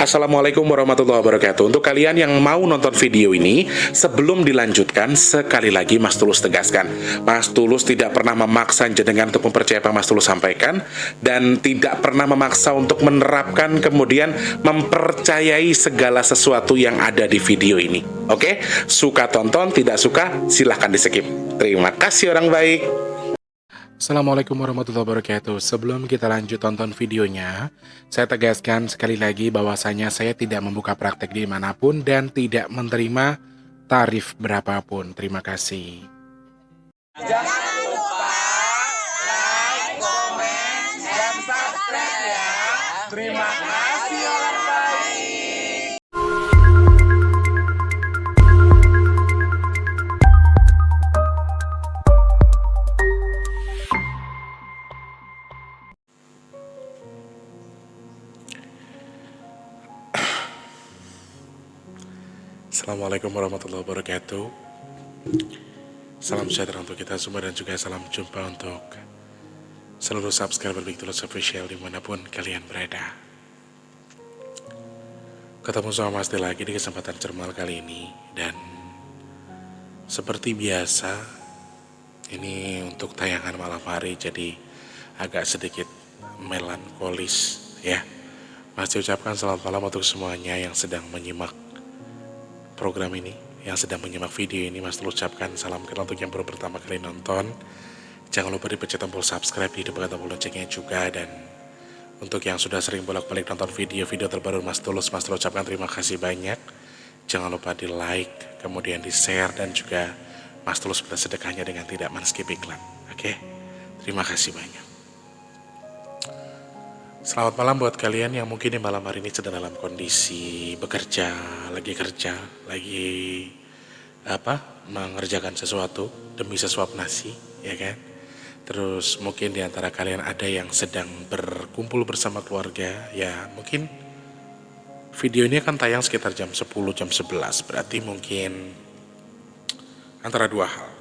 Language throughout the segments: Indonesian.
Assalamualaikum warahmatullahi wabarakatuh. Untuk kalian yang mau nonton video ini, sebelum dilanjutkan, sekali lagi Mas Tulus tegaskan, Mas Tulus tidak pernah memaksa jenengan untuk mempercayai apa Mas Tulus sampaikan, dan tidak pernah memaksa untuk menerapkan kemudian mempercayai segala sesuatu yang ada di video ini. Oke? Suka tonton, tidak suka silahkan di skip. Terima kasih orang baik. Assalamualaikum warahmatullahi wabarakatuh. Sebelum kita lanjut tonton videonya, saya tegaskan sekali lagi bahwasanya saya tidak membuka praktek dimanapun dan tidak menerima tarif berapapun. Terima kasih. Jangan lupa like, komen, dan subscribe ya. Terima kasih orang baik. Assalamualaikum warahmatullahi wabarakatuh. Salam sejahtera untuk kita semua dan juga salam jumpa untuk seluruh subscriber Big Tulus Official dimanapun kalian berada. Ketemu sama Mas Del lagi di kesempatan cermal kali ini, dan seperti biasa ini untuk tayangan malam hari jadi agak sedikit melankolis ya. Masih ucapkan selamat malam untuk semuanya yang sedang menyimak program ini, yang sedang menyimak video ini. Mas Tulus ucapkan salam kenal untuk yang baru pertama kali nonton. Jangan lupa dipencet tombol subscribe, di depan tombol loncengnya juga. Dan untuk yang sudah sering bolak-balik nonton video-video terbaru Mas Tulus ucapkan terima kasih banyak. Jangan lupa di like, kemudian di share, dan juga Mas Tulus bersedekahnya dengan tidak men-skip iklan. Oke, terima kasih banyak. Selamat malam buat kalian yang mungkin di malam hari ini sedang dalam kondisi bekerja, lagi kerja, lagi mengerjakan sesuatu demi sesuap nasi, ya kan? Terus mungkin di antara kalian ada yang sedang berkumpul bersama keluarga, ya mungkin video ini akan tayang sekitar jam 10, jam 11, berarti mungkin antara dua hal.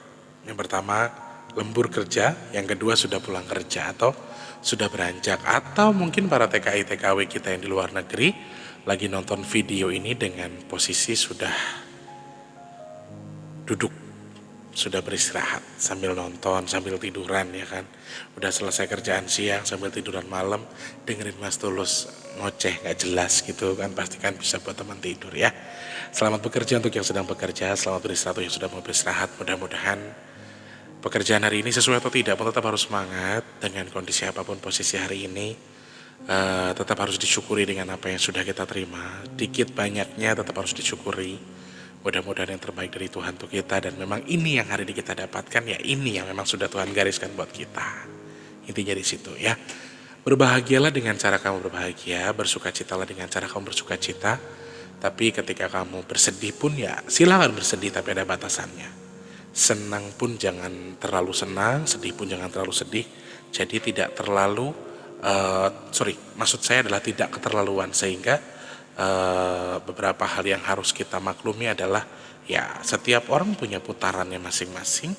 Yang pertama, lembur kerja, yang kedua sudah pulang kerja atau sudah beranjak, atau mungkin para TKI TKW kita yang di luar negeri lagi nonton video ini dengan posisi sudah duduk, sudah beristirahat sambil nonton, sambil tiduran ya kan. Udah selesai kerjaan siang sambil tiduran malam, dengerin Mas Tulus ngoceh gak jelas gitu kan, pastikan bisa buat teman tidur ya. Selamat bekerja untuk yang sedang bekerja, selamat beristirahat untuk yang sudah mau beristirahat. Mudah-mudahan pekerjaan hari ini sesuai atau tidak pun tetap harus semangat dengan kondisi apapun posisi hari ini. Tetap harus disyukuri dengan apa yang sudah kita terima. Dikit banyaknya tetap harus disyukuri. Mudah-mudahan yang terbaik dari Tuhan untuk kita, dan memang ini yang hari ini kita dapatkan, ya ini yang memang sudah Tuhan gariskan buat kita. Intinya di situ ya. Berbahagialah dengan cara kamu berbahagia, bersukacitalah dengan cara kamu bersukacita. Tapi ketika kamu bersedih pun ya silakan bersedih, tapi ada batasannya. Senang pun jangan terlalu senang, sedih pun jangan terlalu sedih. Jadi tidak terlalu, maksud saya adalah tidak keterlaluan. Sehingga beberapa hal yang harus kita maklumi adalah, ya setiap orang punya putarannya masing-masing.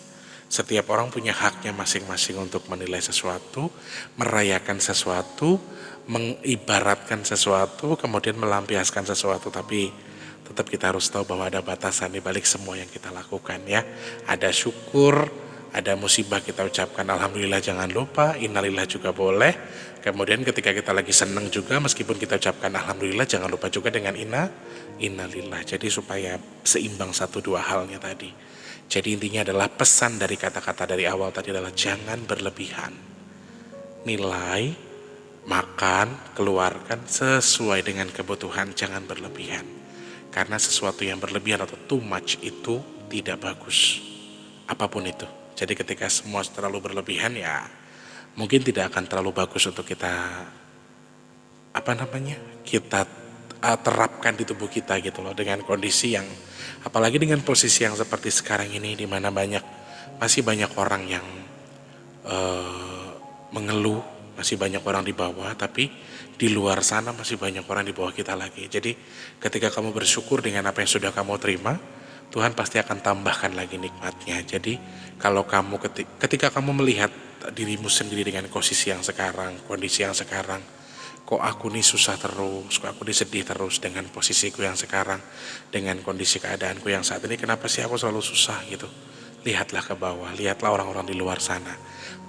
Setiap orang punya haknya masing-masing untuk menilai sesuatu, merayakan sesuatu, mengibaratkan sesuatu, kemudian melampiaskan sesuatu. Tapi tetap kita harus tahu bahwa ada batasan di balik semua yang kita lakukan ya. Ada syukur, ada musibah kita ucapkan alhamdulillah, jangan lupa, innalillah juga boleh. Kemudian ketika kita lagi senang juga, meskipun kita ucapkan alhamdulillah, jangan lupa juga dengan innalillah. Jadi supaya seimbang satu dua halnya tadi. Jadi intinya adalah pesan dari kata-kata dari awal tadi adalah jangan berlebihan. Nilai, makan, keluarkan sesuai dengan kebutuhan, jangan berlebihan. Karena sesuatu yang berlebihan atau too much itu tidak bagus, apapun itu. Jadi ketika semua terlalu berlebihan, ya mungkin tidak akan terlalu bagus untuk kita kita terapkan di tubuh kita gitu loh. Dengan kondisi yang, apalagi dengan posisi yang seperti sekarang ini, di mana masih banyak orang yang mengeluh, masih banyak orang di bawah, tapi di luar sana masih banyak orang di bawah kita lagi. Jadi ketika kamu bersyukur dengan apa yang sudah kamu terima, Tuhan pasti akan tambahkan lagi nikmatnya. Jadi kalau kamu ketika kamu melihat dirimu sendiri dengan posisi yang sekarang, kondisi yang sekarang, kok aku nih susah terus, kok aku nih sedih terus dengan posisiku yang sekarang, dengan kondisi keadaanku yang saat ini, kenapa sih aku selalu susah gitu. Lihatlah ke bawah, lihatlah orang-orang di luar sana.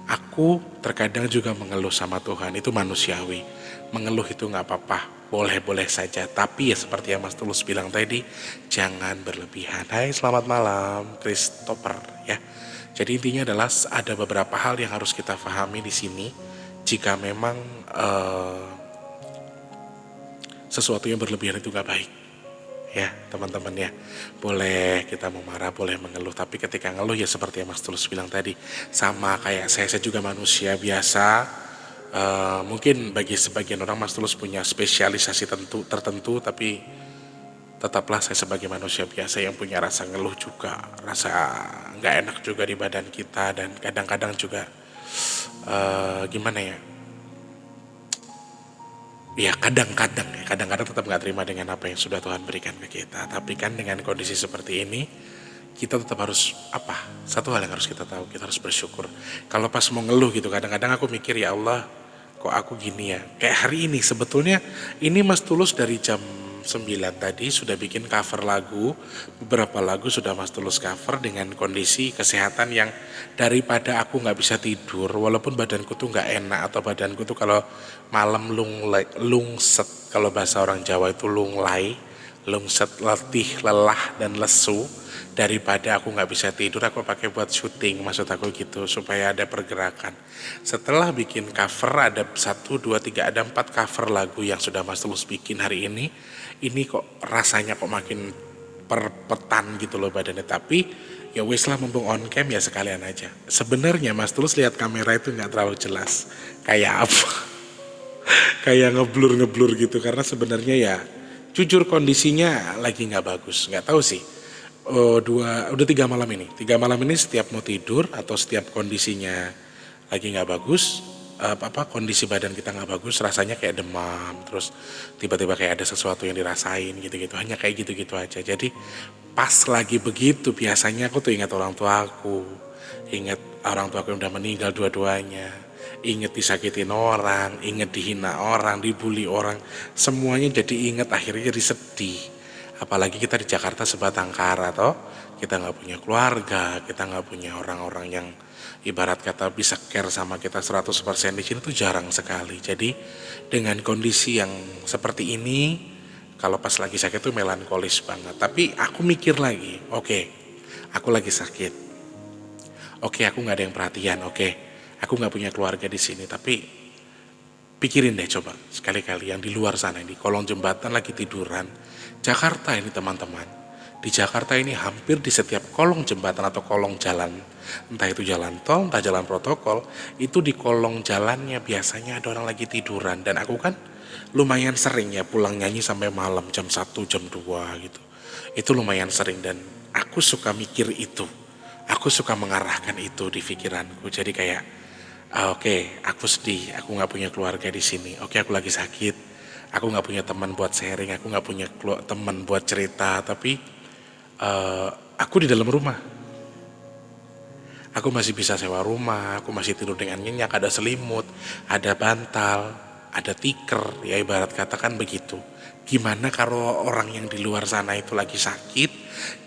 Aku terkadang juga mengeluh sama Tuhan, itu manusiawi. Mengeluh itu nggak apa-apa, boleh-boleh saja. Tapi ya seperti yang Mas Tulus bilang tadi, jangan berlebihan. Hai, selamat malam, Christopher ya. Jadi intinya adalah ada beberapa hal yang harus kita pahami di sini. Jika memang sesuatu yang berlebihan itu nggak baik. Ya teman-teman ya, boleh kita mau marah, boleh mengeluh, tapi ketika ngeluh ya seperti yang Mas Tulus bilang tadi, sama kayak saya juga manusia biasa. Mungkin bagi sebagian orang Mas Tulus punya spesialisasi tertentu, tapi tetaplah saya sebagai manusia biasa yang punya rasa ngeluh juga, rasa nggak enak juga di badan kita, dan kadang-kadang juga gimana ya, ya kadang-kadang tetap nggak terima dengan apa yang sudah Tuhan berikan ke kita. Tapi kan dengan kondisi seperti ini, kita tetap harus satu hal yang harus kita tahu, kita harus bersyukur. Kalau pas mau ngeluh gitu, kadang-kadang aku mikir, ya Allah kok aku gini ya. Kayak hari ini sebetulnya ini Mas Tulus dari jam 9 tadi sudah bikin cover lagu, beberapa lagu sudah Mas Tulus cover dengan kondisi kesehatan yang daripada aku nggak bisa tidur, walaupun badanku tuh nggak enak, atau badanku tuh kalau malam lungset, kalau bahasa orang Jawa itu lunglai, lungset, letih, lelah, dan lesu. Daripada aku nggak bisa tidur, aku pakai buat syuting, maksud aku gitu, supaya ada pergerakan. Setelah bikin cover, ada 1, 2, 3, ada 4 cover lagu yang sudah Mas Tulus bikin hari ini kok rasanya kok makin perpetan gitu loh badannya. Tapi ya wis lah, mumpung on cam ya sekalian aja. Sebenarnya Mas Tulus lihat kamera itu nggak terlalu jelas kayak apa, kayak ngeblur gitu, karena sebenarnya ya jujur kondisinya lagi nggak bagus. Nggak tahu sih, udah 3 malam ini setiap mau tidur atau setiap kondisinya lagi nggak bagus, kondisi badan kita nggak bagus, rasanya kayak demam, terus tiba-tiba kayak ada sesuatu yang dirasain gitu-gitu, hanya kayak gitu-gitu aja. Jadi pas lagi begitu biasanya aku tuh ingat orang tuaku yang udah meninggal dua-duanya, ingat disakitin orang, ingat dihina orang, dibully orang, semuanya jadi ingat, akhirnya jadi sedih. Apalagi kita di Jakarta sebatang kara toh, kita nggak punya keluarga, kita nggak punya orang-orang yang ibarat kata bisa care sama kita 100%, di sini tuh jarang sekali. Jadi dengan kondisi yang seperti ini, kalau pas lagi sakit tuh melankolis banget. Tapi aku mikir lagi, oke, aku lagi sakit, oke, aku nggak ada yang perhatian, oke, aku nggak punya keluarga di sini, tapi pikirin deh coba sekali-kali yang di luar sana, di kolong jembatan lagi tiduran. Jakarta ini teman-teman, di Jakarta ini hampir di setiap kolong jembatan atau kolong jalan, entah itu jalan tol, entah jalan protokol, itu di kolong jalannya biasanya ada orang lagi tiduran. Dan aku kan lumayan sering ya pulang nyanyi sampai malam jam 1, jam 2 gitu. Itu lumayan sering, dan aku suka mikir itu, aku suka mengarahkan itu di pikiranku. Jadi kayak oke, aku sedih, aku nggak punya keluarga di sini. Oke, aku lagi sakit, aku nggak punya teman buat sharing, aku nggak punya teman buat cerita. Tapi aku di dalam rumah, aku masih bisa sewa rumah, aku masih tidur dengan nyenyak, ada selimut, ada bantal, ada tikar, ya ibarat katakan begitu. Gimana kalau orang yang di luar sana itu lagi sakit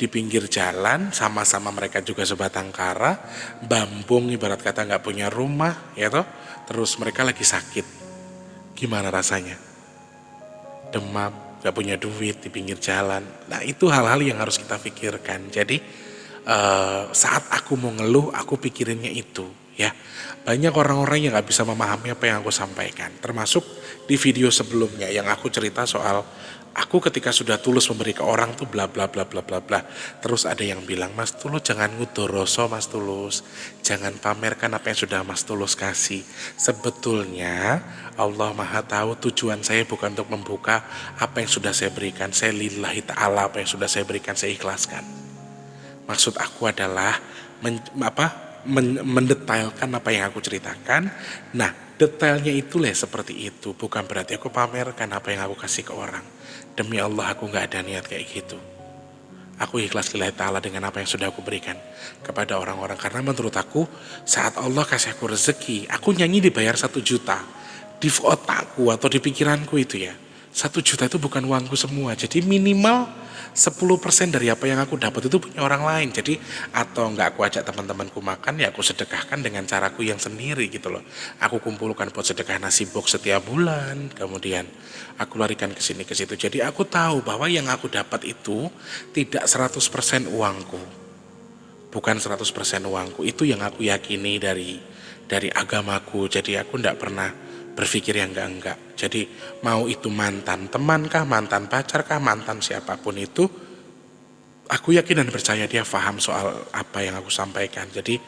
di pinggir jalan, sama-sama mereka juga sebatang kara, bambung ibarat kata nggak punya rumah, ya toh, terus mereka lagi sakit, gimana rasanya? Demam, gak punya duit di pinggir jalan. Nah itu hal-hal yang harus kita pikirkan. Jadi saat aku mau ngeluh, aku pikirinnya itu ya. Banyak orang-orang yang gak bisa memahami apa yang aku sampaikan, termasuk di video sebelumnya yang aku cerita soal aku ketika sudah tulus memberi ke orang tuh bla bla bla bla bla bla. Terus ada yang bilang, Mas Tulus jangan ngudoroso, Mas Tulus jangan pamerkan apa yang sudah Mas Tulus kasih. Sebetulnya Allah Maha tahu tujuan saya bukan untuk membuka apa yang sudah saya berikan. Saya lillahi ta'ala, apa yang sudah saya berikan saya ikhlaskan. Maksud aku adalah mendetailkan apa yang aku ceritakan. Nah detailnya itulah seperti itu, bukan berarti aku pamerkan apa yang aku kasih ke orang. Demi Allah aku gak ada niat kayak gitu. Aku ikhlas lillahi ta'ala dengan apa yang sudah aku berikan kepada orang-orang. Karena menurut aku saat Allah kasih aku rezeki, aku nyanyi dibayar 1 juta. di otakku atau di pikiranku itu ya, 1 juta itu bukan uangku semua. Jadi minimal 10% dari apa yang aku dapat itu punya orang lain. Jadi atau enggak aku ajak teman-temanku makan, ya aku sedekahkan dengan caraku yang sendiri gitu loh. Aku kumpulkan buat sedekah nasi box setiap bulan, kemudian aku larikan ke sini ke situ. Jadi aku tahu bahwa yang aku dapat itu tidak 100% uangku. Bukan 100% uangku. Itu yang aku yakini dari agamaku. Jadi aku enggak pernah berpikir yang enggak. Jadi mau itu mantan teman kah, mantan pacar kah, mantan siapapun itu, aku yakin dan percaya dia paham soal apa yang aku sampaikan. Jadi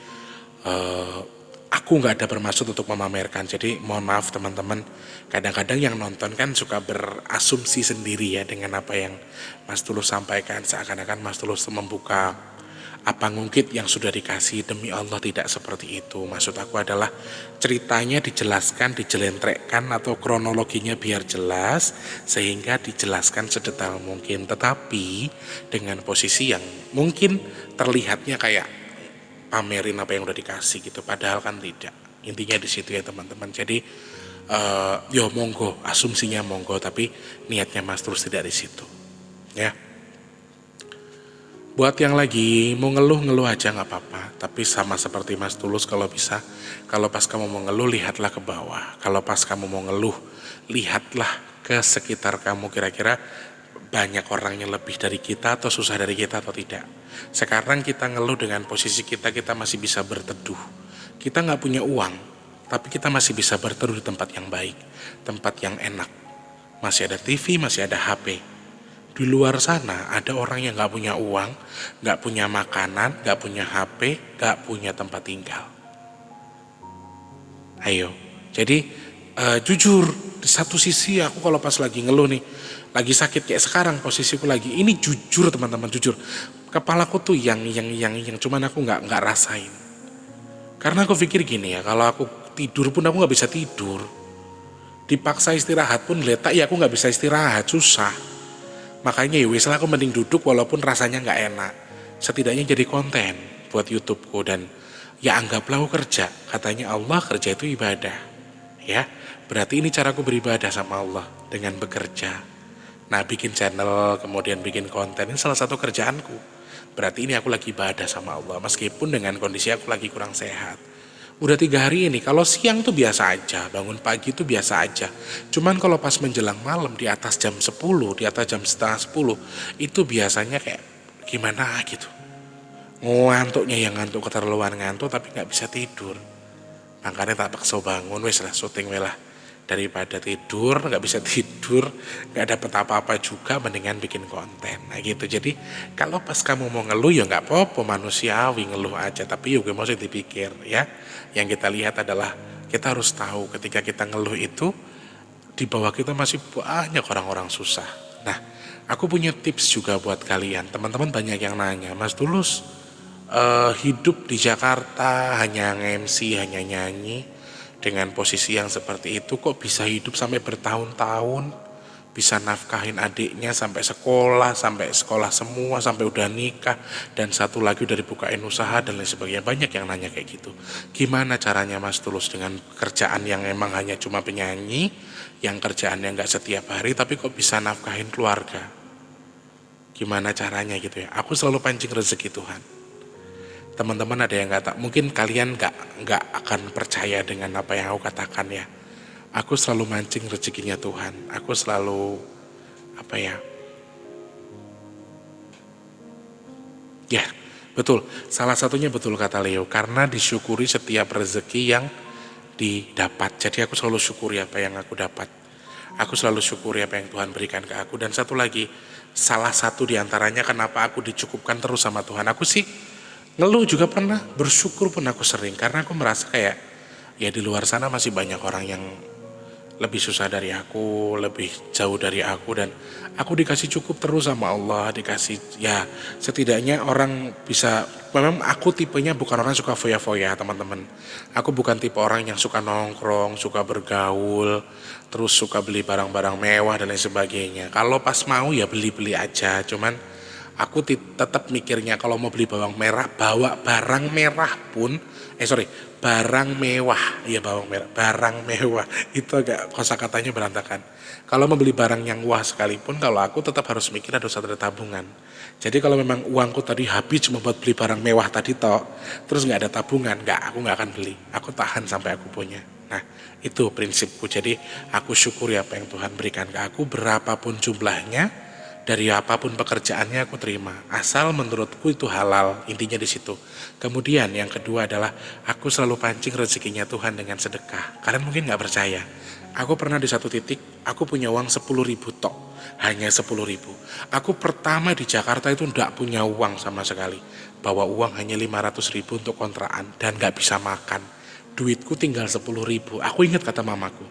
aku nggak ada bermaksud untuk memamerkan. Jadi mohon maaf teman-teman, kadang-kadang yang nonton kan suka berasumsi sendiri ya dengan apa yang Mas Tulus sampaikan, seakan-akan Mas Tulus membuka apa ngungkit yang sudah dikasih. Demi Allah tidak seperti itu. Maksud aku adalah ceritanya dijelaskan, dijelentrekkan atau kronologinya biar jelas, sehingga dijelaskan sedetail mungkin, tetapi dengan posisi yang mungkin terlihatnya kayak pamerin apa yang udah dikasih gitu, padahal kan tidak. Intinya di situ ya teman-teman. Jadi yo monggo, asumsinya monggo, tapi niatnya Mas Tulus tidak di situ ya. Buat yang lagi mau ngeluh aja nggak apa-apa. Tapi sama seperti Mas Tulus, kalau bisa, kalau pas kamu mau ngeluh lihatlah ke bawah. Kalau pas kamu mau ngeluh, lihatlah ke sekitar kamu, kira-kira banyak orang yang lebih dari kita atau susah dari kita atau tidak. Sekarang kita ngeluh dengan posisi kita masih bisa berteduh. Kita nggak punya uang, tapi kita masih bisa berteduh di tempat yang baik, tempat yang enak. Masih ada TV, masih ada HP. Di luar sana ada orang yang gak punya uang, gak punya makanan, gak punya HP, gak punya tempat tinggal. Ayo, jadi jujur, di satu sisi aku kalau pas lagi ngeluh nih, lagi sakit kayak sekarang posisiku lagi, ini jujur teman-teman, jujur, kepalaku tuh yang cuman aku nggak rasain. Karena aku pikir gini ya, kalau aku tidur pun aku nggak bisa tidur, dipaksa istirahat pun letak ya aku nggak bisa istirahat, susah. Makanya ya wis lah, aku mending duduk walaupun rasanya nggak enak. Setidaknya jadi konten buat YouTubeku, dan ya anggaplah aku kerja. Katanya Allah kerja itu ibadah. Ya, berarti ini caraku beribadah sama Allah dengan bekerja. Nah, bikin channel, kemudian bikin konten, ini salah satu kerjaanku. Berarti ini aku lagi ibadah sama Allah, meskipun dengan kondisi aku lagi kurang sehat. Udah 3 hari ini, kalau siang tuh biasa aja, bangun pagi tuh biasa aja. Cuman kalau pas menjelang malam di atas jam 10, di atas jam setengah 10, itu biasanya kayak gimana gitu. Ngantuknya yang ngantuk, keterlaluan ngantuk tapi gak bisa tidur. Makanya tak paksa bangun, wes lah syuting lah. Daripada tidur, gak bisa tidur, gak dapet apa-apa juga, mendingan bikin konten. Nah gitu, jadi kalau pas kamu mau ngeluh ya gak apa-apa, manusiawi ngeluh aja. Tapi juga mesti dipikir ya. Yang kita lihat adalah, kita harus tahu ketika kita ngeluh itu, di bawah kita masih banyak orang-orang susah. Nah, aku punya tips juga buat kalian. Teman-teman banyak yang nanya, Mas Tulus, hidup di Jakarta hanya nge-MC, hanya nyanyi, dengan posisi yang seperti itu kok bisa hidup sampai bertahun-tahun, bisa nafkahin adiknya sampai sekolah semua, sampai udah nikah, dan satu lagi udah dibukain usaha dan lain sebagainya. Banyak yang nanya kayak gitu. Gimana caranya Mas Tulus dengan kerjaan yang emang hanya cuma penyanyi, yang kerjaannya nggak setiap hari, tapi kok bisa nafkahin keluarga? Gimana caranya gitu ya? Aku selalu pancing rezeki Tuhan. Teman-teman ada yang nggak, mungkin kalian nggak akan percaya dengan apa yang aku katakan ya. Aku selalu mancing rezekinya Tuhan. Aku selalu ya betul. Salah satunya betul kata Leo, karena disyukuri setiap rezeki yang didapat. Jadi aku selalu syukuri apa yang aku dapat. Aku selalu syukuri apa yang Tuhan berikan ke aku. Dan satu lagi, salah satu diantaranya kenapa aku dicukupkan terus sama Tuhan. Aku sih ngeluh juga pernah, bersyukur pun aku sering, karena aku merasa kayak ya di luar sana masih banyak orang yang lebih susah dari aku, lebih jauh dari aku, dan aku dikasih cukup terus sama Allah, dikasih ya setidaknya orang bisa. Memang aku tipenya bukan orang yang suka foya-foya teman-teman. Aku bukan tipe orang yang suka nongkrong, suka bergaul, terus suka beli barang-barang mewah dan lain sebagainya. Kalau pas mau ya beli-beli aja, cuman Aku tetap mikirnya kalau mau beli bawang merah, bawa barang merah pun, barang mewah, iya bawang merah, barang mewah, itu agak kosakatanya berantakan. Kalau mau beli barang yang wah sekalipun, kalau aku tetap harus mikir harus ada tabungan. Jadi kalau memang uangku tadi habis cuma buat beli barang mewah tadi toh, terus nggak ada tabungan, aku nggak akan beli. Aku tahan sampai aku punya. Nah, itu prinsipku. Jadi aku syukuri apa yang Tuhan berikan ke aku, berapapun jumlahnya, dari apapun pekerjaannya aku terima, asal menurutku itu halal, intinya di situ. Kemudian yang kedua adalah aku selalu pancing rezekinya Tuhan dengan sedekah. Kalian mungkin nggak percaya, aku pernah di satu titik aku punya uang 10.000 tok, hanya 10.000. Aku pertama di Jakarta itu nggak punya uang sama sekali, bawa uang hanya 500.000 untuk kontrakan dan nggak bisa makan. Duitku tinggal 10.000. Aku ingat kata mamaku,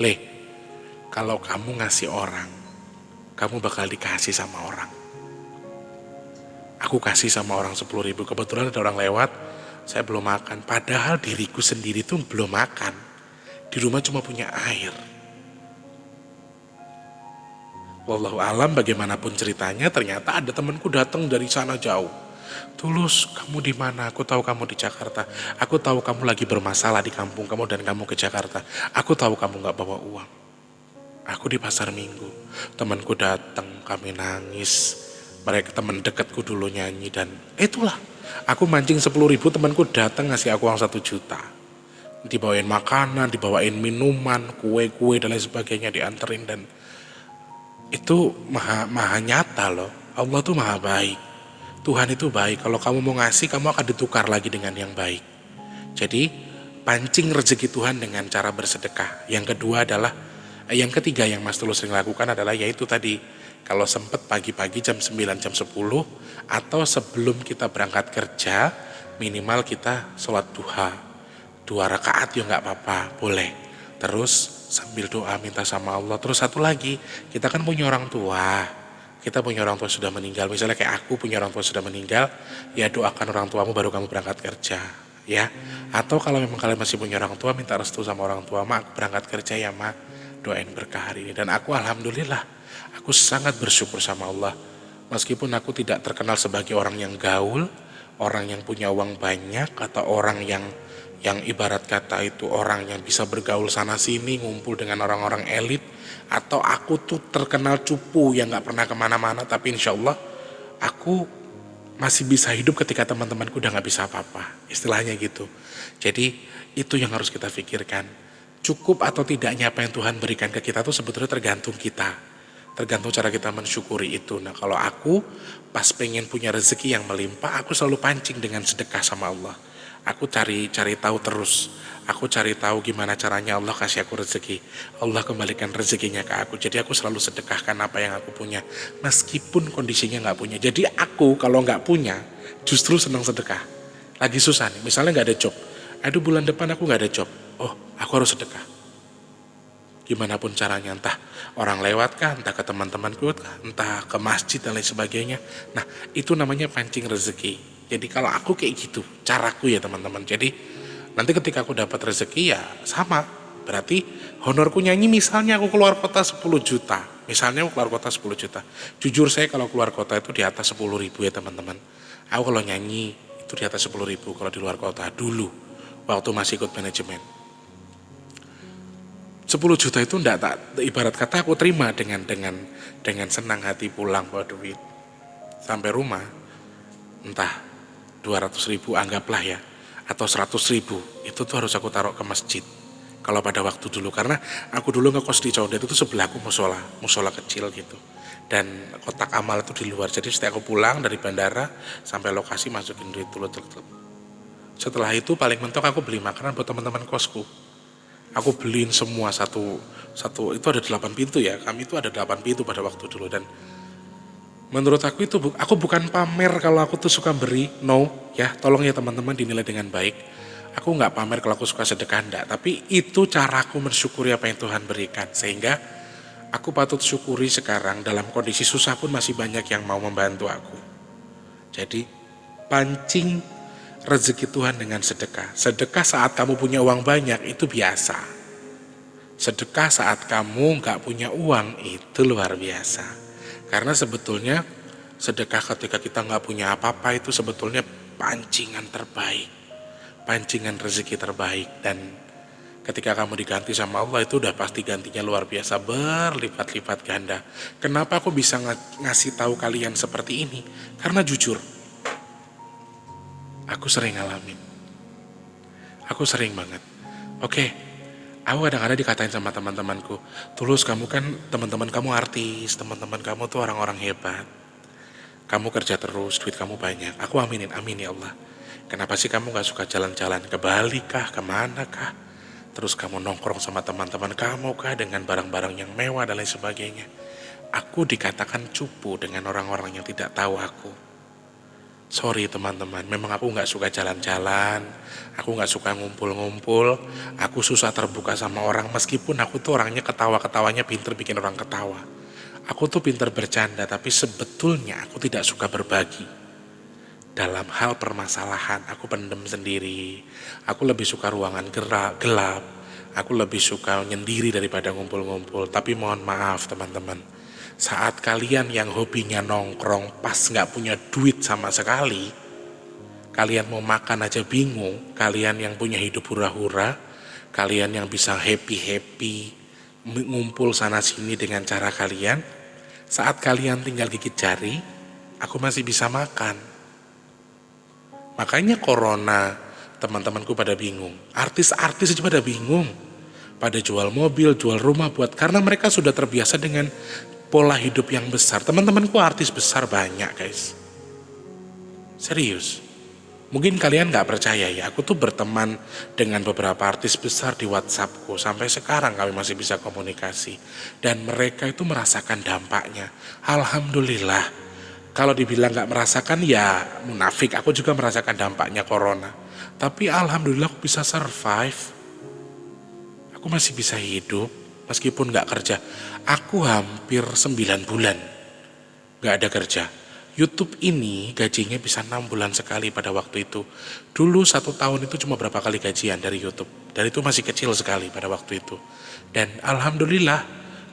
"Le, kalau kamu ngasih orang, kamu bakal dikasih sama orang." Aku kasih sama orang 10.000. Kebetulan ada orang lewat, saya belum makan. Padahal diriku sendiri tuh belum makan. Di rumah cuma punya air. Wallahu alam, bagaimanapun ceritanya, ternyata ada temanku datang dari sana jauh. "Tulus, kamu di mana? Aku tahu kamu di Jakarta. Aku tahu kamu lagi bermasalah di kampung kamu dan kamu ke Jakarta. Aku tahu kamu nggak bawa uang." Aku di pasar Minggu, temanku datang, kami nangis. Mereka teman dekatku dulu nyanyi dan itulah. Aku mancing 10.000, temanku datang ngasih aku uang 1 juta. Dibawain makanan, dibawain minuman, kue-kue dan lain sebagainya dianterin, dan itu maha nyata loh. Allah tuh maha baik. Tuhan itu baik. Kalau kamu mau ngasih, kamu akan ditukar lagi dengan yang baik. Jadi pancing rezeki Tuhan dengan cara bersedekah. Yang ketiga yang Mas Tulus sering lakukan adalah yaitu tadi, kalau sempat pagi-pagi jam 9, jam 10, atau sebelum kita berangkat kerja, minimal kita sholat duha. 2 rakaat ya nggak apa-apa, boleh. Terus sambil doa minta sama Allah. Terus satu lagi, kita kan punya orang tua. Kita punya orang tua sudah meninggal. Misalnya kayak aku punya orang tua sudah meninggal, ya doakan orang tuamu baru kamu berangkat kerja. Ya, atau kalau memang kalian masih punya orang tua, minta restu sama orang tua, "Ma, aku berangkat kerja ya, Ma, doain berkah hari ini." Dan aku alhamdulillah, aku sangat bersyukur sama Allah. Meskipun aku tidak terkenal sebagai orang yang gaul, orang yang punya uang banyak, atau orang yang ibarat kata itu orang yang bisa bergaul sana sini, ngumpul dengan orang-orang elit, atau aku tuh terkenal cupu yang gak pernah kemana-mana, tapi insya Allah aku masih bisa hidup ketika teman-temanku udah gak bisa apa-apa, istilahnya gitu. Jadi itu yang harus kita pikirkan. Cukup atau tidaknya apa yang Tuhan berikan ke kita tuh sebetulnya tergantung kita, tergantung cara kita mensyukuri itu. Nah, kalau aku pas pengen punya rezeki yang melimpah, aku selalu pancing dengan sedekah sama Allah. Aku cari tahu terus. Aku cari tahu gimana caranya Allah kasih aku rezeki. Allah kembalikan rezekinya ke aku. Jadi aku selalu sedekahkan apa yang aku punya, meskipun kondisinya nggak punya. Jadi aku kalau nggak punya, justru senang sedekah. Lagi susah nih, misalnya nggak ada job. Aduh, bulan depan aku nggak ada job. Oh, aku harus sedekah. Gimana pun caranya, entah orang lewat kah, entah ke teman-temanku kah, entah ke masjid dan lain sebagainya. Nah, itu namanya pancing rezeki. Jadi kalau aku kayak gitu, caraku ya teman-teman. Jadi nanti ketika aku dapat rezeki ya sama. Berarti honorku nyanyi, misalnya aku keluar kota 10 juta. Misalnya aku keluar kota 10 juta. Jujur saya kalau keluar kota itu di atas 10.000 ya teman-teman. Aku kalau nyanyi itu di atas 10.000 kalau di luar kota dulu, waktu masih ikut manajemen. 10 juta itu enggak, tak ibarat kata aku terima dengan senang hati pulang bawa duit. Sampai rumah, entah 200.000 anggaplah ya, atau 100.000, itu tuh harus aku taruh ke masjid. Kalau pada waktu dulu, karena aku dulu ngekos di Condet itu sebelahku musola kecil gitu. Dan kotak amal itu di luar. Jadi setiap aku pulang dari bandara sampai lokasi masukin duit dulu. Setelah itu paling mentok aku beli makanan buat teman-teman kosku. Aku beliin semua satu itu ada 8 pintu ya. Kami itu ada 8 pintu pada waktu dulu, dan menurut aku itu aku bukan pamer kalau aku tuh suka beri, no ya, tolong ya teman-teman dinilai dengan baik. Aku nggak pamer kalau aku suka sedekah, enggak, tapi itu caraku mensyukuri apa yang Tuhan berikan, sehingga aku patut syukuri sekarang dalam kondisi susah pun masih banyak yang mau membantu aku. Jadi pancing rezeki Tuhan dengan sedekah. Sedekah saat kamu punya uang banyak itu biasa. Sedekah saat kamu nggak punya uang itu luar biasa. Karena sebetulnya Sedekah ketika kita nggak punya apa-apa itu sebetulnya pancingan terbaik, pancingan rezeki terbaik. Dan ketika kamu diganti sama Allah itu udah pasti gantinya luar biasa, berlipat-lipat ganda. Kenapa aku bisa ngasih tahu kalian seperti ini? Karena jujur, aku sering ngalamin. Aku sering banget. Oke, aku kadang-kadang dikatain sama teman-temanku, Tulus kamu kan teman-teman kamu artis, teman-teman kamu tuh orang-orang hebat. Kamu kerja terus, duit kamu banyak. Aku aminin, amin ya Allah. Kenapa sih kamu gak suka jalan-jalan ke Bali kah, kemana kah? Terus kamu nongkrong sama teman-teman kamu kah dengan barang-barang yang mewah dan lain sebagainya. Aku dikatakan cupu dengan orang-orang yang tidak tahu aku. Sorry teman-teman, memang aku gak suka jalan-jalan, aku gak suka ngumpul-ngumpul, aku susah terbuka sama orang meskipun aku tuh orangnya ketawa-ketawanya pinter bikin orang ketawa. Aku tuh pinter bercanda tapi sebetulnya aku tidak suka berbagi. Dalam hal permasalahan aku pendem sendiri, aku lebih suka ruangan gelap, aku lebih suka nyendiri daripada ngumpul-ngumpul. Tapi mohon maaf teman-teman, saat kalian yang hobinya nongkrong pas gak punya duit sama sekali, kalian mau makan aja bingung, kalian yang punya hidup hura-hura, kalian yang bisa happy-happy, ngumpul sana sini dengan cara kalian, saat kalian tinggal gigit jari, aku masih bisa makan. Makanya corona, teman-temanku pada bingung, artis-artis aja pada bingung, pada jual mobil, jual rumah karena mereka sudah terbiasa dengan pola hidup yang besar. Teman-temanku artis besar banyak guys, serius. Mungkin kalian gak percaya ya, aku tuh berteman dengan beberapa artis besar di WhatsAppku. Sampai sekarang kami masih bisa komunikasi. Dan mereka itu merasakan dampaknya. Alhamdulillah. Kalau dibilang gak merasakan ya munafik, aku juga merasakan dampaknya corona. Tapi alhamdulillah aku bisa survive. Aku masih bisa hidup meskipun gak kerja. Aku hampir 9 bulan gak ada kerja. YouTube ini gajinya bisa 6 bulan sekali pada waktu itu. Dulu 1 tahun itu cuma berapa kali gajian dari YouTube. Dan itu masih kecil sekali pada waktu itu. Dan alhamdulillah,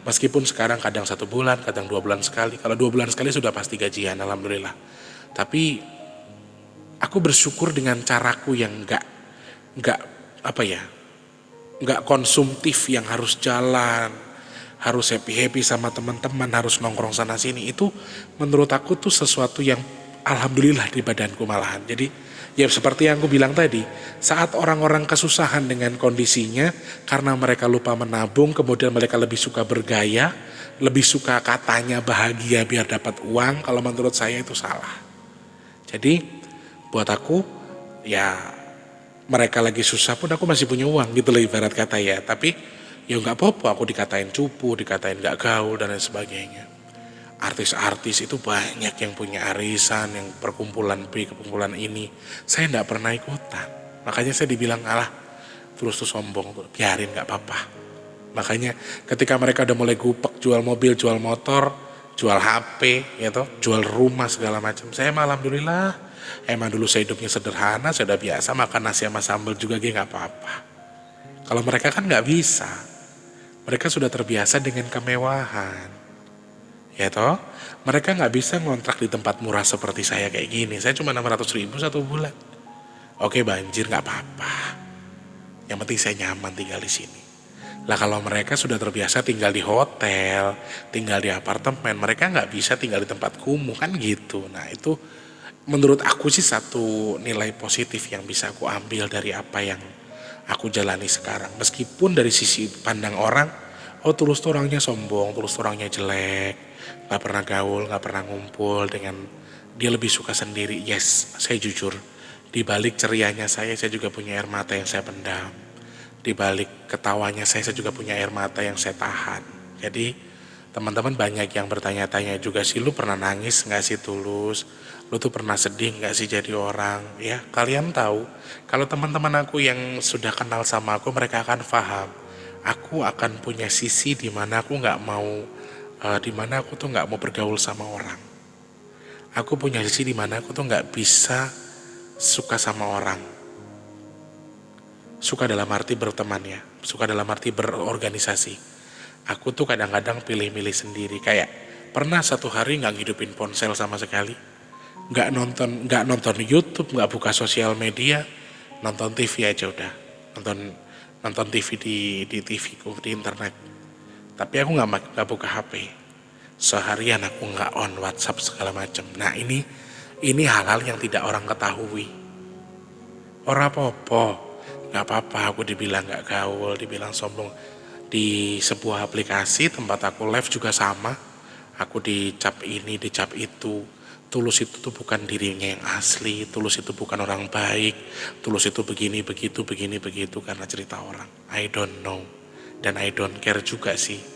meskipun sekarang kadang 1 bulan, kadang 2 bulan sekali. Kalau 2 bulan sekali sudah pasti gajian, alhamdulillah. Tapi aku bersyukur dengan caraku yang nggak konsumtif, yang harus jalan, harus happy-happy sama teman-teman, harus nongkrong sana sini. Itu menurut aku tuh sesuatu yang alhamdulillah di badanku malahan. Jadi ya seperti yang aku bilang tadi, saat orang-orang kesusahan dengan kondisinya karena mereka lupa menabung, kemudian mereka lebih suka bergaya, lebih suka katanya bahagia biar dapat uang. Kalau menurut saya itu salah. Jadi buat aku ya mereka lagi susah pun aku masih punya uang gitu loh ibarat kata ya. Tapi ya nggak apa-apa, aku dikatain cupu, dikatain nggak gaul dan lain sebagainya. Artis-artis itu banyak yang punya arisan, yang perkumpulan B, perkumpulan ini. Saya nggak pernah ikutan. Makanya saya dibilang alah, terus tuh sombong, biarin nggak apa-apa. Makanya ketika mereka udah mulai gupek jual mobil, jual motor, jual HP, gitu, jual rumah segala macam. Saya alhamdulillah, emang dulu saya hidupnya sederhana, saya udah biasa makan nasi sama sambal juga nggak apa-apa. Kalau mereka kan nggak bisa. Mereka sudah terbiasa dengan kemewahan. Ya toh, mereka nggak bisa ngontrak di tempat murah seperti saya kayak gini. Saya cuma 600.000 1 bulan. Oke banjir nggak apa-apa. Yang penting saya nyaman tinggal di sini. Lah kalau mereka sudah terbiasa tinggal di hotel, tinggal di apartemen, mereka nggak bisa tinggal di tempat kumuh kan gitu. Nah itu menurut aku sih satu nilai positif yang bisa aku ambil dari apa yang aku jalani sekarang. Meskipun dari sisi pandang orang, oh Tulus tuh orangnya sombong, Tulus tuh orangnya jelek, gak pernah gaul, gak pernah ngumpul dengan, dia lebih suka sendiri. Yes, saya jujur, di balik cerianya saya juga punya air mata yang saya pendam. Di balik ketawanya saya juga punya air mata yang saya tahan. Jadi teman-teman banyak yang bertanya-tanya juga sih, lu pernah nangis gak sih Tulus? Lu tuh pernah sedih gak sih jadi orang? Ya kalian tahu, kalau teman-teman aku yang sudah kenal sama aku, mereka akan paham. Aku akan punya sisi dimana aku nggak mau, dimana aku tuh nggak mau bergaul sama orang. Aku punya sisi dimana aku tuh nggak bisa suka sama orang. Suka dalam arti berteman ya, suka dalam arti berorganisasi. Aku tuh kadang-kadang pilih-milih sendiri, kayak pernah satu hari nggak ngidupin ponsel sama sekali, nggak nonton YouTube, nggak buka sosial media, nonton TV aja udah, nonton nonton TV di TV ku di internet. Tapi aku nggak buka HP. Seharian aku nggak on WhatsApp segala macam. Nah ini hal-hal yang tidak orang ketahui. Ora apa-apa, nggak apa-apa. Aku dibilang nggak gaul, dibilang sombong. Di sebuah aplikasi tempat aku live juga sama. Aku dicap ini, dicap itu. Tulus itu tuh bukan dirinya yang asli. Tulus itu bukan orang baik. Tulus itu begini, begitu karena cerita orang. I don't know. Dan I don't care juga sih.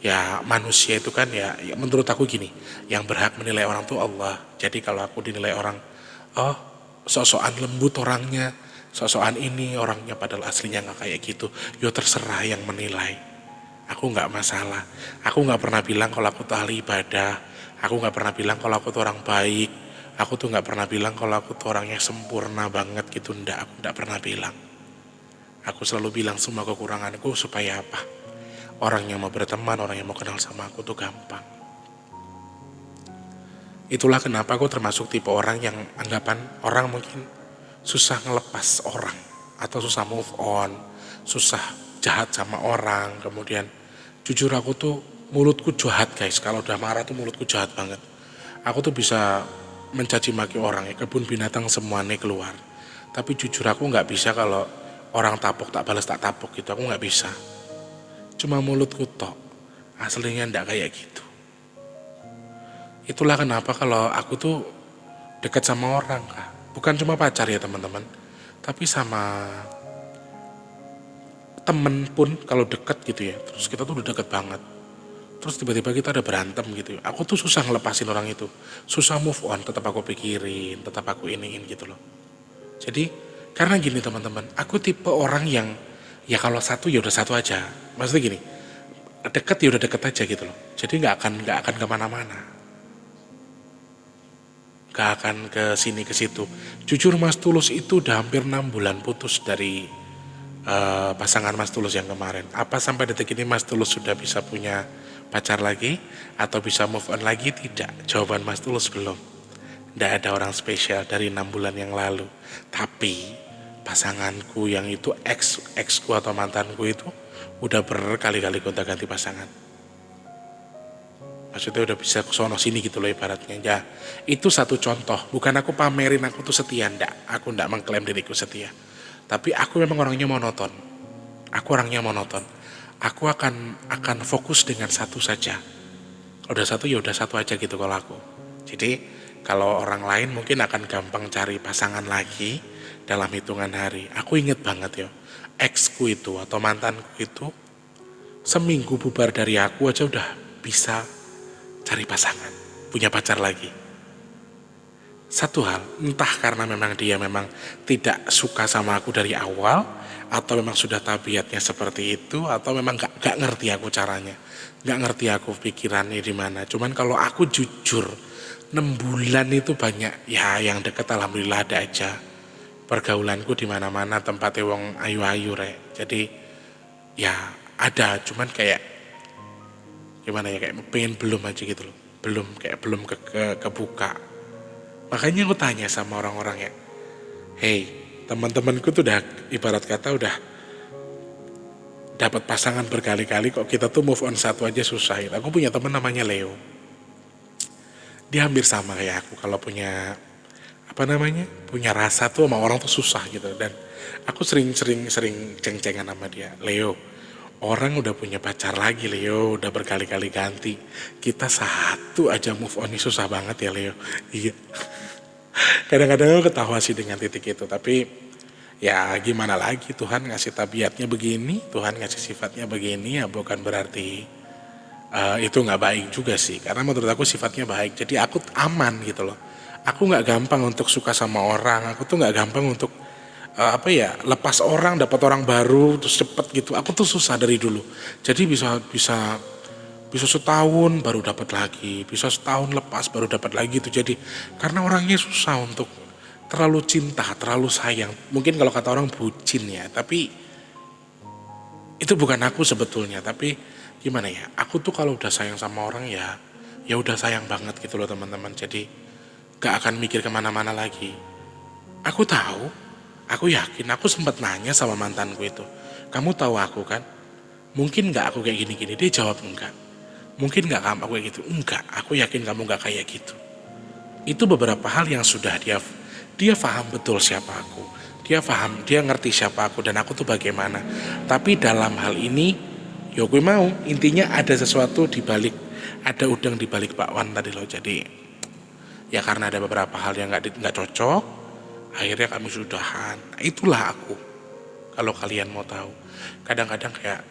Ya manusia itu kan ya menurut aku gini. Yang berhak menilai orang tuh Allah. Jadi kalau aku dinilai orang, oh sok-sokan lembut orangnya, sok-sokan ini orangnya padahal aslinya nggak kayak gitu. Yo terserah yang menilai. Aku nggak masalah. Aku nggak pernah bilang kalau aku tuh ahli ibadah. Aku nggak pernah bilang kalau aku tuh orang baik. Aku tuh nggak pernah bilang kalau aku tuh orangnya sempurna banget gitu. Aku nggak pernah bilang. Aku selalu bilang semua kekuranganku supaya apa? Orang yang mau berteman, orang yang mau kenal sama aku tuh gampang. Itulah kenapa aku termasuk tipe orang yang anggapan orang mungkin susah ngelepas orang. Atau susah move on, susah jahat sama orang. Kemudian jujur aku tuh mulutku jahat guys. Kalau udah marah tuh mulutku jahat banget. Aku tuh bisa mencaci maki orang ya. Kebun binatang semuanya keluar. Tapi jujur aku nggak bisa kalau orang tapok tak balas tak tapok gitu. Aku nggak bisa. Cuma mulutku tok. Aslinya ndak kayak gitu. Itulah kenapa kalau aku tuh dekat sama orang kak. Bukan cuma pacar ya teman-teman. Tapi sama temen pun kalau deket gitu ya. Terus kita tuh udah deket banget. Terus tiba-tiba kita ada berantem gitu. Aku tuh susah ngelepasin orang itu. Susah move on. Tetap aku pikirin. Tetap aku iniin gitu loh. Jadi karena gini teman-teman. Aku tipe orang yang ya kalau satu ya udah satu aja. Maksudnya gini. Deket ya udah deket aja gitu loh. Jadi nggak akan kemana-mana. Nggak akan ke sini ke situ. Jujur Mas Tulus itu udah hampir 6 bulan putus dari pasangan Mas Tulus yang kemarin. Apa sampai detik ini Mas Tulus sudah bisa punya pacar lagi atau bisa move on lagi? Tidak. Jawaban Mas Tulus belum. Tidak ada orang spesial dari 6 bulan yang lalu. Tapi pasanganku yang itu exku atau mantanku itu udah berkali-kali gonta-ganti pasangan. Maksudnya udah bisa kesono sini gitu loh ibaratnya. Ya, itu satu contoh. Bukan aku pamerin aku tuh setia, ndak. Aku ndak mengklaim diriku setia. Tapi aku memang orangnya monoton. Aku orangnya monoton. Aku akan fokus dengan satu saja. Udah satu ya udah satu aja gitu kalau aku. Jadi kalau orang lain mungkin akan gampang cari pasangan lagi dalam hitungan hari. Aku inget banget ya. Exku itu atau mantanku itu seminggu bubar dari aku aja udah bisa cari pasangan, punya pacar lagi. Satu hal, entah karena memang dia memang tidak suka sama aku dari awal, atau memang sudah tabiatnya seperti itu, atau memang gak ngerti aku caranya, gak ngerti aku pikirannya di mana. Cuman kalau aku jujur, 6 bulan itu banyak, ya yang deket alhamdulillah ada aja. Pergaulanku di mana-mana tempatnya wong ayu-ayu rek. Jadi ya ada, cuman kayak gimana ya, kayak pengen belum aja gitu loh, belum kebuka. Makanya aku tanya sama orang-orang ya, hey teman-temanku tuh udah ibarat kata udah dapat pasangan berkali-kali, kok kita tuh move on satu aja susah. Aku punya teman namanya Leo, dia hampir sama kayak aku kalau punya punya rasa tuh sama orang tuh susah gitu. Dan aku sering ceng-cengan sama dia, Leo, orang udah punya pacar lagi Leo, udah berkali-kali ganti. Kita satu aja move on ini susah banget ya Leo. Iya. Kadang-kadang aku ketawa sih dengan titik itu. Tapi ya gimana lagi, Tuhan ngasih tabiatnya begini, Tuhan ngasih sifatnya begini, ya bukan berarti itu gak baik juga sih. Karena menurut aku sifatnya baik. Jadi aku aman gitu loh. Aku gak gampang untuk suka sama orang. Aku tuh gak gampang untuk lepas orang, dapat orang baru terus cepet gitu. Aku tuh susah dari dulu. Jadi bisa setahun baru dapat lagi, bisa setahun lepas baru dapat lagi itu. Jadi karena orangnya susah untuk terlalu cinta, terlalu sayang. Mungkin kalau kata orang bucin ya, tapi itu bukan aku sebetulnya. Tapi gimana ya? Aku tuh kalau udah sayang sama orang ya ya udah sayang banget gitu loh teman-teman. Jadi gak akan mikir kemana-mana lagi. Aku tahu, aku yakin, aku sempat nanya sama mantanku itu, kamu tahu aku kan? Mungkin gak aku kayak gini-gini? Dia jawab enggak. Mungkin gak kamu aku kayak gitu? Enggak, aku yakin kamu gak kayak gitu. Itu beberapa hal yang sudah dia paham betul siapa aku. Dia paham, dia ngerti siapa aku dan aku tuh bagaimana. Tapi dalam hal ini, ya gue mau, intinya ada sesuatu di balik, ada udang di balik bakwan tadi loh. Jadi ya karena ada beberapa hal yang nggak cocok, akhirnya kami sudahan. Nah, itulah aku. Kalau kalian mau tahu, kadang-kadang kayak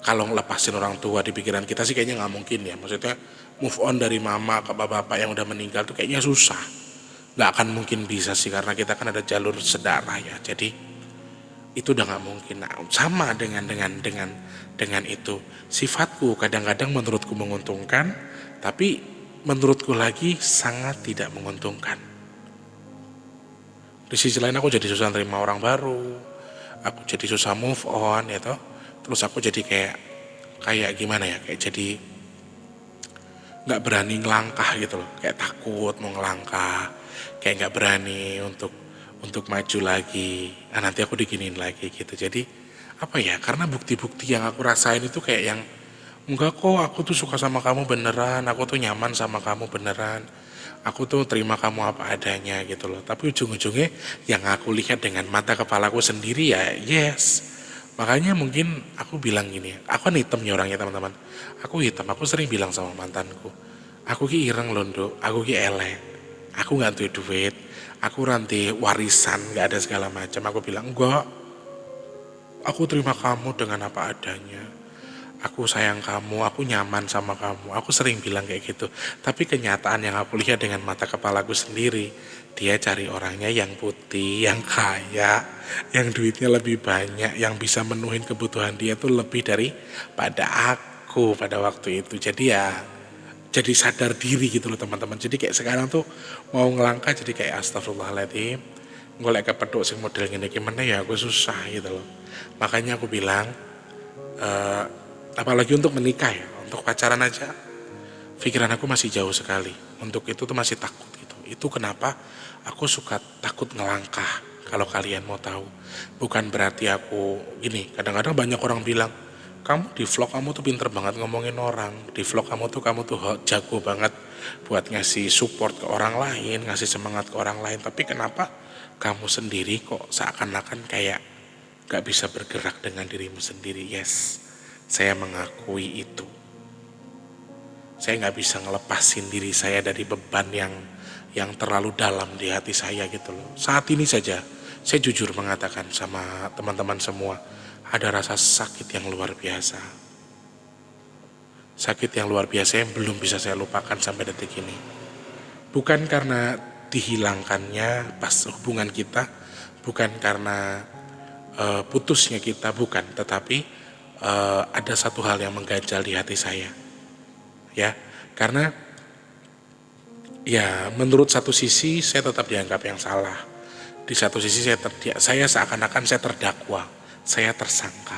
kalau ngelepasin orang tua di pikiran kita sih kayaknya nggak mungkin ya. Maksudnya move on dari mama ke bapak yang udah meninggal tuh kayaknya susah. Nggak akan mungkin bisa sih karena kita kan ada jalur sedarah ya. Jadi itu udah nggak mungkin. Nah, sama dengan itu sifatku kadang-kadang menurutku menguntungkan, tapi menurutku lagi sangat tidak menguntungkan. Di sisi lain aku jadi susah terima orang baru, aku jadi susah move on ya toh. Terus aku jadi kayak gimana ya, kayak jadi nggak berani ngelangkah gitu loh, kayak takut mau ngelangkah, kayak nggak berani untuk maju lagi. Nah, nanti aku diginiin lagi gitu. Jadi apa ya, karena bukti-bukti yang aku rasain itu kayak yang enggak kok, aku tuh suka sama kamu beneran, aku tuh nyaman sama kamu beneran, aku tuh terima kamu apa adanya gitu loh. Tapi ujung-ujungnya yang aku lihat dengan mata kepalaku sendiri ya yes. Makanya mungkin aku bilang gini, aku kan hitam ya orangnya teman-teman. Aku hitam, aku sering bilang sama mantanku, aku ki ireng londo, aku ki elek, aku nggak duit duit, aku ranti warisan nggak ada segala macam. Aku bilang enggak, aku terima kamu dengan apa adanya. Aku sayang kamu, aku nyaman sama kamu. Aku sering bilang kayak gitu. Tapi kenyataan yang aku lihat dengan mata kepalaku sendiri, dia cari orangnya yang putih, yang kaya, yang duitnya lebih banyak, yang bisa menuhin kebutuhan dia tuh lebih daripada aku pada waktu itu. Jadi ya, jadi sadar diri gitu loh teman-teman. Jadi kayak sekarang tuh mau ngelangkah jadi kayak astagfirullahaladzim. Ngolek kepeduk sing model gini gimana ya, aku susah gitu loh. Makanya aku bilang, apalagi untuk menikah ya, untuk pacaran aja pikiran aku masih jauh sekali. Untuk itu tuh masih takut gitu. Itu kenapa aku suka takut ngelangkah. Kalau kalian mau tahu, bukan berarti aku gini. Kadang-kadang banyak orang bilang, kamu di vlog kamu tuh pinter banget ngomongin orang, di vlog kamu tuh jago banget buat ngasih support ke orang lain, ngasih semangat ke orang lain. Tapi kenapa kamu sendiri kok seakan-akan kayak gak bisa bergerak dengan dirimu sendiri? Yes, saya mengakui itu. Saya nggak bisa ngelepasin diri saya dari beban yang terlalu dalam di hati saya gitu loh. Saat ini saja, saya jujur mengatakan sama teman-teman semua, ada rasa sakit yang luar biasa. Sakit yang luar biasa yang belum bisa saya lupakan sampai detik ini. Bukan karena dihilangkannya pas hubungan kita, bukan karena putusnya kita, bukan. Tetapi ada satu hal yang mengganjal di hati saya, ya, karena ya menurut satu sisi saya tetap dianggap yang salah, di satu sisi saya seakan-akan saya terdakwa, saya tersangka.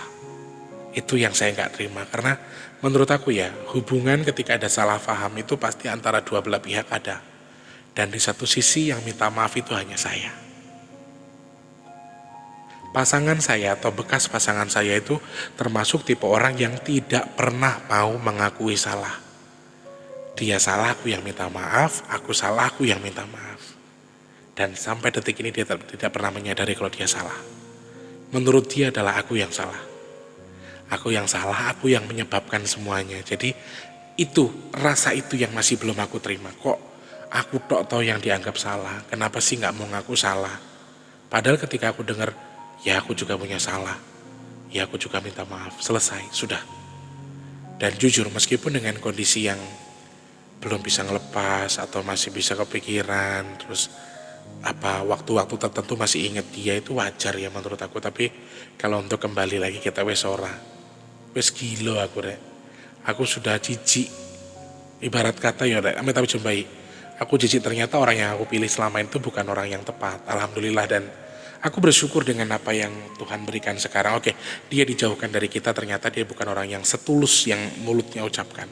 Itu yang saya nggak terima, karena menurut aku ya hubungan ketika ada salah paham itu pasti antara dua belah pihak ada, dan di satu sisi yang minta maaf itu hanya saya. Pasangan saya atau bekas pasangan saya itu termasuk tipe orang yang tidak pernah mau mengakui salah. Dia salah, aku yang minta maaf, aku salah, aku yang minta maaf. Dan sampai detik ini dia tidak pernah menyadari kalau dia salah. Menurut dia adalah aku yang salah. Aku yang salah, aku yang menyebabkan semuanya. Jadi itu, rasa itu yang masih belum aku terima. Kok aku tok yang dianggap salah, kenapa sih gak mau ngaku salah? Padahal ketika aku dengar, ya aku juga punya salah, ya aku juga minta maaf, selesai, sudah. Dan jujur meskipun dengan kondisi yang belum bisa ngelepas atau masih bisa kepikiran, terus waktu-waktu tertentu masih inget dia, itu wajar ya menurut aku. Tapi kalau untuk kembali lagi kita wes gilo aku rek, aku sudah jijik, ibarat kata ya rek, tapi jumpai aku jijik, ternyata orang yang aku pilih selama itu bukan orang yang tepat, alhamdulillah. Dan aku bersyukur dengan apa yang Tuhan berikan sekarang. Oke, dia dijauhkan dari kita, ternyata dia bukan orang yang setulus yang mulutnya ucapkan.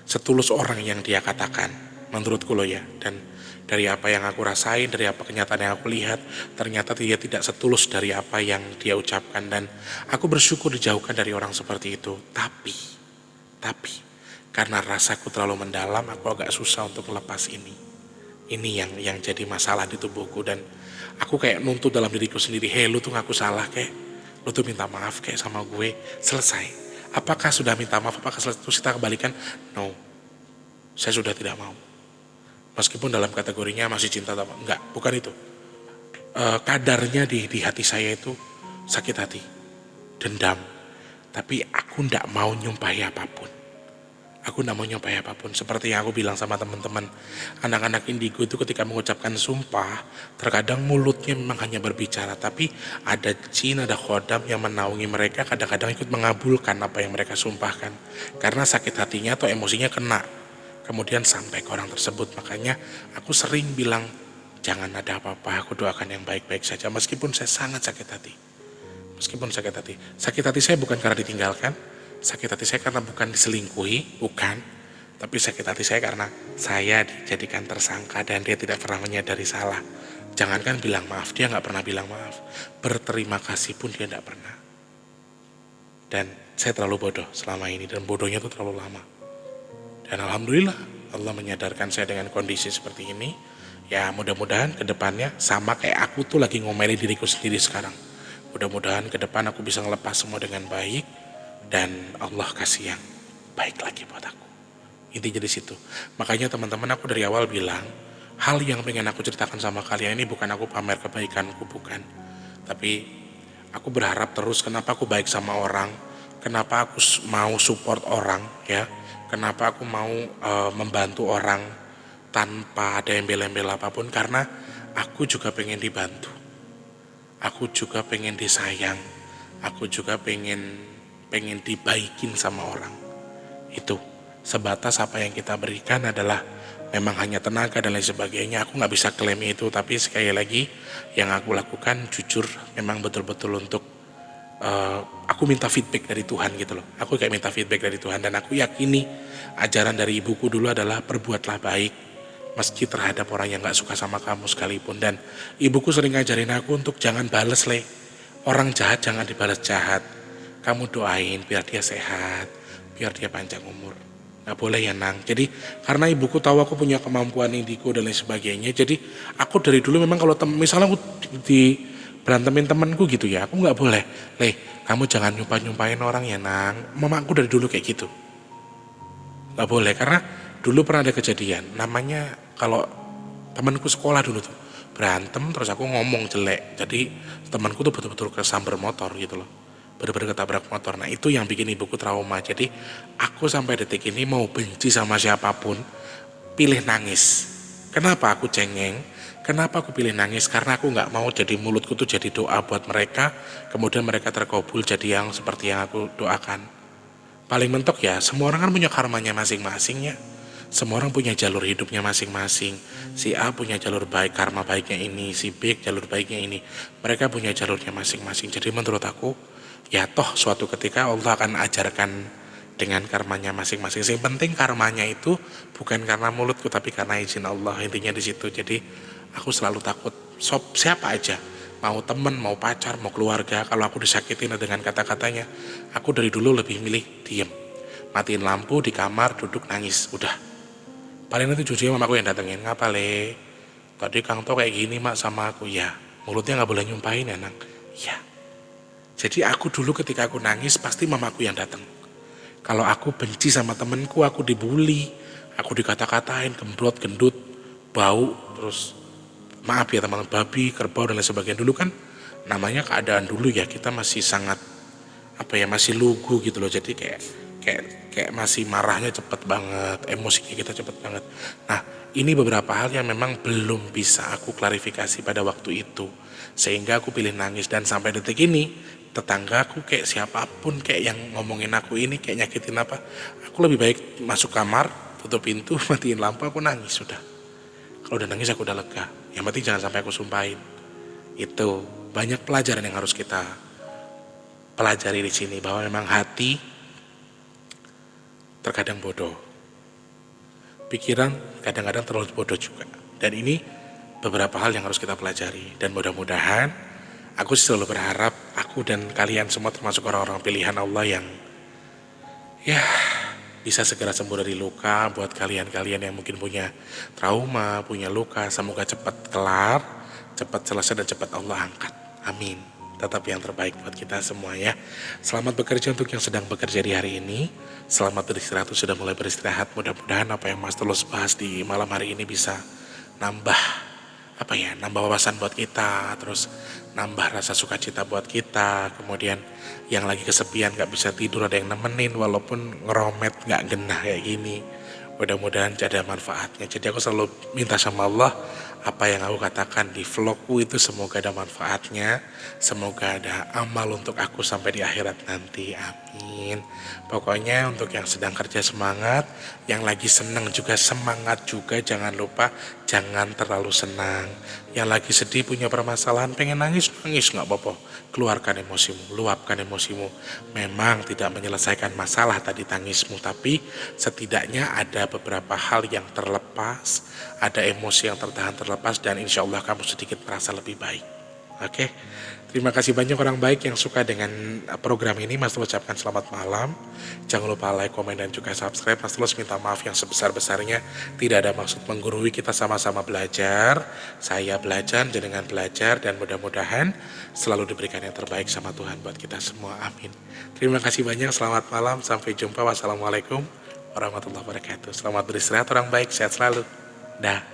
setulus orang yang dia katakan, menurutku loh ya. Dan dari apa yang aku rasain, dari apa kenyataan yang aku lihat, ternyata dia tidak setulus dari apa yang dia ucapkan. Dan aku bersyukur dijauhkan dari orang seperti itu. Tapi karena rasaku terlalu mendalam, aku agak susah untuk melepas ini. Ini yang jadi masalah di tubuhku. Dan aku kayak nuntut dalam diriku sendiri, hey lu tuh ngaku salah kayak, lu tuh minta maaf kayak sama gue, selesai. Apakah sudah minta maaf, apakah selesai, terus kita kembalikan? No, saya sudah tidak mau. Meskipun dalam kategorinya masih cinta atau enggak, bukan itu. Kadarnya di hati saya itu sakit hati, dendam. Tapi aku enggak mau nyumpahi apapun. Aku enggak mau nyumpahi apapun. Seperti yang aku bilang sama teman-teman, anak-anak indigo itu ketika mengucapkan sumpah, terkadang mulutnya memang hanya berbicara, tapi ada jin, ada khodam yang menaungi mereka, kadang-kadang ikut mengabulkan apa yang mereka sumpahkan. Karena sakit hatinya atau emosinya kena, kemudian sampai ke orang tersebut. Makanya aku sering bilang, jangan ada apa-apa, aku doakan yang baik-baik saja. Meskipun saya sangat sakit hati. Sakit hati saya bukan karena ditinggalkan, sakit hati saya karena bukan diselingkuhi, bukan. Tapi sakit hati saya karena saya dijadikan tersangka dan dia tidak pernah menyadari salah. Jangankan bilang maaf, dia nggak pernah bilang maaf. Berterima kasih pun dia nggak pernah. Dan saya terlalu bodoh selama ini, dan bodohnya itu terlalu lama. Dan alhamdulillah Allah menyadarkan saya dengan kondisi seperti ini. Ya mudah-mudahan ke depannya sama kayak aku tuh lagi ngomelin diriku sendiri sekarang. Mudah-mudahan ke depan aku bisa ngelepas semua dengan baik, dan Allah kasih yang baik lagi buat aku. Intinya di situ. Makanya teman-teman, aku dari awal bilang, hal yang pengen aku ceritakan sama kalian ini bukan aku pamer kebaikanku, bukan. Tapi aku berharap terus, kenapa aku baik sama orang, kenapa aku mau support orang ya, kenapa aku mau membantu orang tanpa ada embel-embel apapun, karena aku juga pengen dibantu. Aku juga pengen disayang, aku juga pengen dibaikin sama orang. Itu sebatas apa yang kita berikan adalah memang hanya tenaga dan lain sebagainya. Aku nggak bisa klaim itu, tapi sekali lagi yang aku lakukan jujur memang betul-betul untuk aku minta feedback dari Tuhan gitu loh. Aku kayak minta feedback dari Tuhan, dan aku yakini ajaran dari ibuku dulu adalah perbuatlah baik meski terhadap orang yang gak suka sama kamu sekalipun. Dan ibuku sering ngajarin aku untuk jangan bales orang jahat, jangan dibalas jahat. Kamu doain biar dia sehat, biar dia panjang umur. Gak boleh ya nang. Jadi karena ibuku tahu aku punya kemampuan indigo dan lain sebagainya, jadi aku dari dulu memang kalau misalnya aku di berantemin temanku gitu ya, aku gak boleh, kamu jangan nyumpahin orang ya nang. Mamaku dari dulu kayak gitu. Gak boleh, karena dulu pernah ada kejadian, namanya kalau temanku sekolah dulu tuh berantem, terus aku ngomong jelek, jadi temanku tuh betul-betul kesambar motor gitu loh, bener-bener ketabrak motor. Nah itu yang bikin ibuku trauma. Jadi aku sampai detik ini mau benci sama siapapun, pilih nangis. Kenapa aku cengeng? Kenapa aku pilih nangis? Karena aku gak mau jadi mulutku tuh jadi doa buat mereka, kemudian mereka terkabul jadi yang seperti yang aku doakan. Paling mentok ya, semua orang kan punya karmanya masing-masing ya. Semua orang punya jalur hidupnya masing-masing. Si A punya jalur baik, karma baiknya ini. Si B jalur baiknya ini. Mereka punya jalurnya masing-masing. Jadi menurut aku, ya toh suatu ketika Allah akan ajarkan dengan karmanya masing-masing. Yang penting karmanya itu bukan karena mulutku, tapi karena izin Allah. Intinya di situ. Jadi aku selalu takut. Siapa aja, mau temen, mau pacar, mau keluarga, kalau aku disakitin dengan kata-katanya, aku dari dulu lebih milih diem, matiin lampu di kamar, duduk nangis, udah. Paling nanti cucunya mamaku yang datengin, ngapa le? Tadi Kang To kayak gini mak sama aku, ya mulutnya gak boleh nyumpahin ya nang, ya. Jadi aku dulu ketika aku nangis pasti mamaku yang datang. Kalau aku benci sama temenku, aku dibully, aku dikata-katain, gembrot, gendut, bau, terus maaf ya teman-teman, babi, kerbau dan lain sebagainya. Dulu kan namanya keadaan dulu ya, kita masih sangat masih lugu gitu loh. Jadi kayak masih marahnya cepet banget, emosinya kita cepet banget. Nah ini beberapa hal yang memang belum bisa aku klarifikasi pada waktu itu, sehingga aku pilih nangis. Dan sampai detik ini tetanggaku kayak siapapun kayak yang ngomongin aku ini kayak nyakitin apa, aku lebih baik masuk kamar, tutup pintu, matiin lampu, aku nangis sudah. Kalau udah nangis aku udah lega. Yang penting jangan sampai aku sumpahin. Itu banyak pelajaran yang harus kita pelajari di sini, bahwa memang hati terkadang bodoh. pikiran kadang-kadang terlalu bodoh juga. Dan ini beberapa hal yang harus kita pelajari. Dan mudah-mudahan aku selalu berharap aku dan kalian semua termasuk orang-orang pilihan Allah yang ya bisa segera sembuh dari luka. Buat kalian-kalian yang mungkin punya trauma, punya luka, semoga cepat kelar, cepat selesai dan cepat Allah angkat. Amin. Tetap yang terbaik buat kita semua ya. Selamat bekerja untuk yang sedang bekerja di hari ini. Selamat beristirahat sudah mulai beristirahat. Mudah-mudahan apa yang Mas Tulus bahas di malam hari ini bisa nambah nambah wawasan buat kita, terus nambah rasa sukacita buat kita. Kemudian yang lagi kesepian gak bisa tidur ada yang nemenin walaupun ngeromet gak genah kayak gini. Mudah-mudahan ada manfaatnya. Jadi aku selalu minta sama Allah, apa yang aku katakan di vlogku itu semoga ada manfaatnya, semoga ada amal untuk aku sampai di akhirat nanti. Amin. Pokoknya untuk yang sedang kerja semangat, yang lagi senang juga semangat juga, jangan lupa jangan terlalu senang. Yang lagi sedih punya permasalahan pengen nangis nggak apa-apa, keluarkan emosimu, luapkan emosimu. Memang tidak menyelesaikan masalah tadi tangismu, tapi setidaknya ada beberapa hal yang terlepas, ada emosi yang tertahan terlepas, dan insya Allah kamu sedikit merasa lebih baik. Oke, terima kasih banyak orang baik yang suka dengan program ini. Mas Tulus ucapkan selamat malam. Jangan lupa like, komen, dan juga subscribe. Mas Tulus minta maaf yang sebesar-besarnya. Tidak ada maksud menggurui, kita sama-sama belajar. Saya belajar, jenengan belajar, dan mudah-mudahan selalu diberikan yang terbaik sama Tuhan buat kita semua. Amin. Terima kasih banyak, selamat malam. Sampai jumpa. Wassalamualaikum warahmatullahi wabarakatuh. Selamat beristirahat orang baik, sehat selalu. Dah.